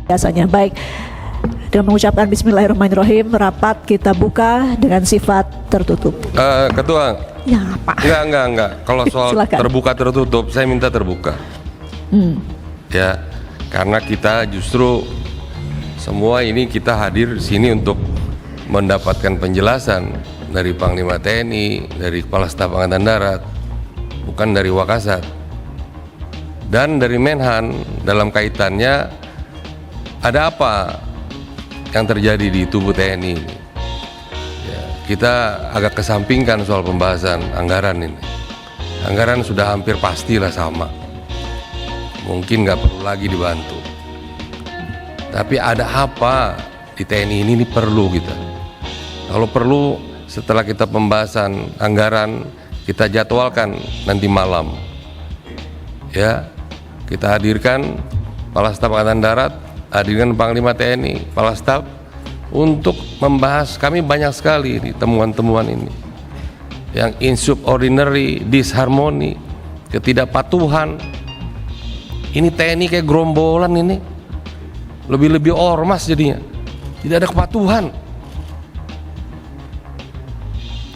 biasanya. Baik, dengan mengucapkan Bismillahirrahmanirrahim, rapat kita buka dengan sifat tertutup. Ketua, Ya, Pak. enggak. Kalau soal Silakan. terbuka tertutup, saya minta terbuka. Ya, karena kita justru semua ini kita hadir di sini untuk mendapatkan penjelasan dari Panglima TNI, dari Kepala Staf Angkatan Darat, bukan dari Wakasat, dan dari Menhan dalam kaitannya ada apa yang terjadi di tubuh TNI ini. Ya, kita agak kesampingkan soal pembahasan anggaran ini. Anggaran sudah hampir pastilah sama, mungkin nggak perlu lagi dibantu. Tapi ada apa di TNI ini perlu kita. Kalau perlu setelah kita pembahasan anggaran, kita jadwalkan nanti malam. Ya, kita hadirkan Kepala Staf Angkatan Darat, hadirkan Panglima TNI, Kepala Staf untuk membahas. Kami banyak sekali di temuan-temuan ini. Yang insubordinary, disharmoni, ketidakpatuhan. Ini TNI kayak gerombolan ini. Lebih-lebih ormas jadinya. Tidak ada kepatuhan.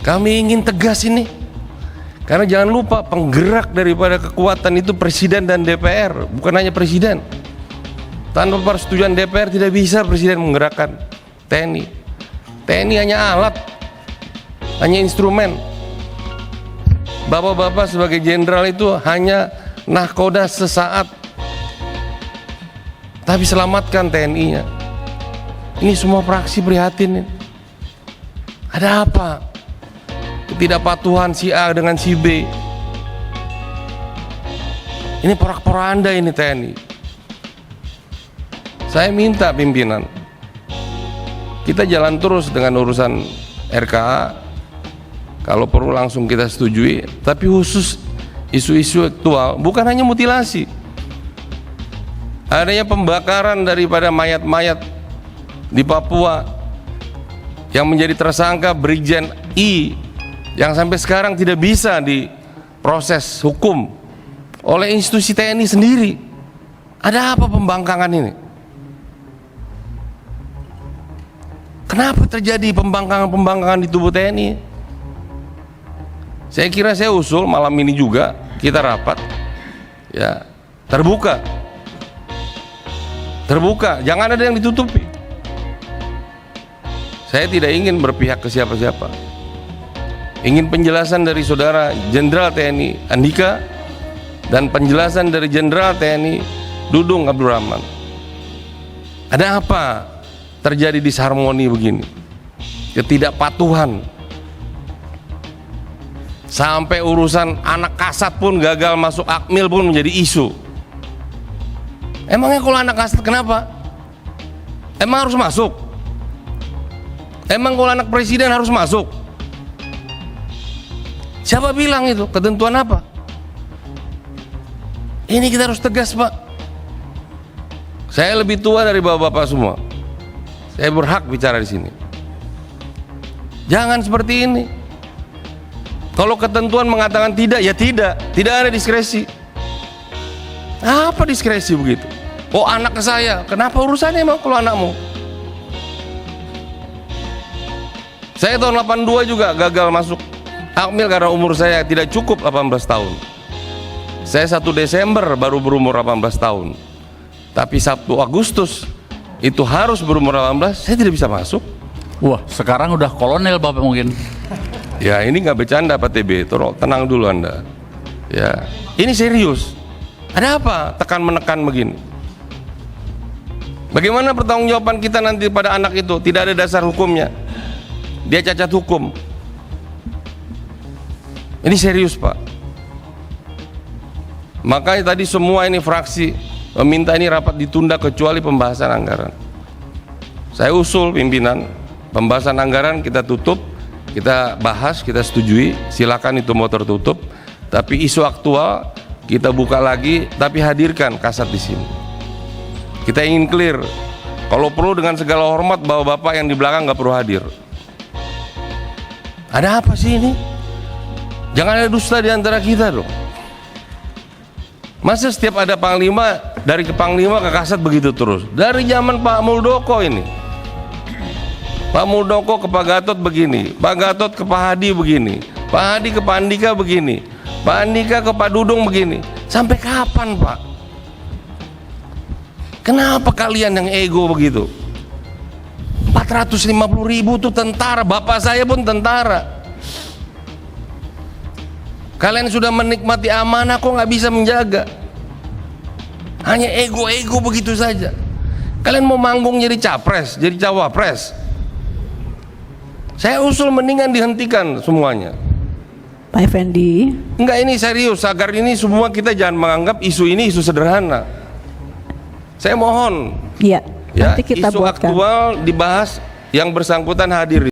Kami ingin tegas ini. Karena jangan lupa penggerak daripada kekuatan itu Presiden dan DPR, bukan hanya Presiden. Tanpa persetujuan DPR tidak bisa Presiden menggerakkan TNI. TNI hanya alat, hanya instrumen. Bapak-bapak sebagai jenderal itu hanya nahkoda sesaat. Tapi selamatkan TNI-nya. Ini semua fraksi prihatin. Ada apa? Ketidakpatuhan si A dengan si B. Ini porak-poranda ini TNI. Saya minta pimpinan, kita jalan terus dengan urusan RKA. Kalau perlu langsung kita setujui. Tapi khusus isu-isu aktual, bukan hanya mutilasi. Adanya pembakaran daripada mayat-mayat di Papua yang menjadi tersangka Brigjen I yang sampai sekarang tidak bisa diproses hukum oleh institusi TNI sendiri. Ada apa pembangkangan ini? Kenapa terjadi pembangkangan di tubuh TNI? Saya kira saya usul malam ini juga kita rapat, ya, terbuka, jangan ada yang ditutupi. Saya tidak ingin berpihak ke siapa-siapa. Ingin penjelasan dari Saudara Jenderal TNI Andika dan penjelasan dari Jenderal TNI Dudung Abdurrahman. Ada apa terjadi disharmoni begini? Ketidakpatuhan. Sampai urusan anak kasat pun gagal masuk Akmil pun menjadi isu. Emangnya kalau anak kasat kenapa? Emang harus masuk? Emang kalau anak presiden harus masuk? Siapa bilang itu? Ketentuan apa? Ini kita harus tegas, Pak. Saya lebih tua dari bapak-bapak semua. Saya berhak bicara di sini. Jangan seperti ini. Kalau ketentuan mengatakan tidak, ya tidak. Tidak ada diskresi. Apa diskresi begitu? Oh, anak ke saya. Kenapa urusannya emang kalau anakmu? Saya tahun 82 juga gagal masuk Akmil karena umur saya tidak cukup 18 tahun. Saya 1 Desember baru berumur 18 tahun. Tapi 1 Agustus itu harus berumur 18, saya tidak bisa masuk. Wah, sekarang udah kolonel Bapak mungkin. Ya, ini nggak bercanda Pak TB, tolong tenang dulu Anda. Ya, ini serius. Ada apa tekan menekan begini? Bagaimana pertanggungjawaban kita nanti pada anak itu? Tidak ada dasar hukumnya. Dia cacat hukum. Ini serius, Pak. Makanya tadi semua ini fraksi meminta ini rapat ditunda kecuali pembahasan anggaran. Saya usul pimpinan, pembahasan anggaran kita tutup, kita bahas, kita setujui, silakan itu mau tertutup. Tapi isu aktual kita buka lagi, tapi hadirkan kasat di sini. Kita ingin clear. Kalau perlu dengan segala hormat bahwa bapak yang di belakang nggak perlu hadir. Ada apa sih ini? Jangan ada dusta di antara kita dong. Masa setiap ada panglima dari ke Panglima ke Kasat begitu terus. Dari zaman Pak Muldoko ini. Pak Muldoko ke Pak Gatot begini, Pak Gatot ke Pak Hadi begini, Pak Hadi ke Pak Andika begini, Pak Andika ke Pak Dudung begini. Sampai kapan, Pak? Kenapa kalian yang ego begitu? 450.000 tuh tentara, bapak saya pun tentara. Kalian sudah menikmati amanah kok nggak bisa menjaga? Hanya ego-ego begitu saja. Kalian mau manggung jadi capres, jadi cawapres. Saya usul mendingan dihentikan semuanya. Pak Effendi. Enggak, ini serius, agar ini semua kita jangan menganggap isu ini isu sederhana. Saya mohon Iya, ya, nanti kita isu buatkan. aktual dibahas, yang bersangkutan hadir.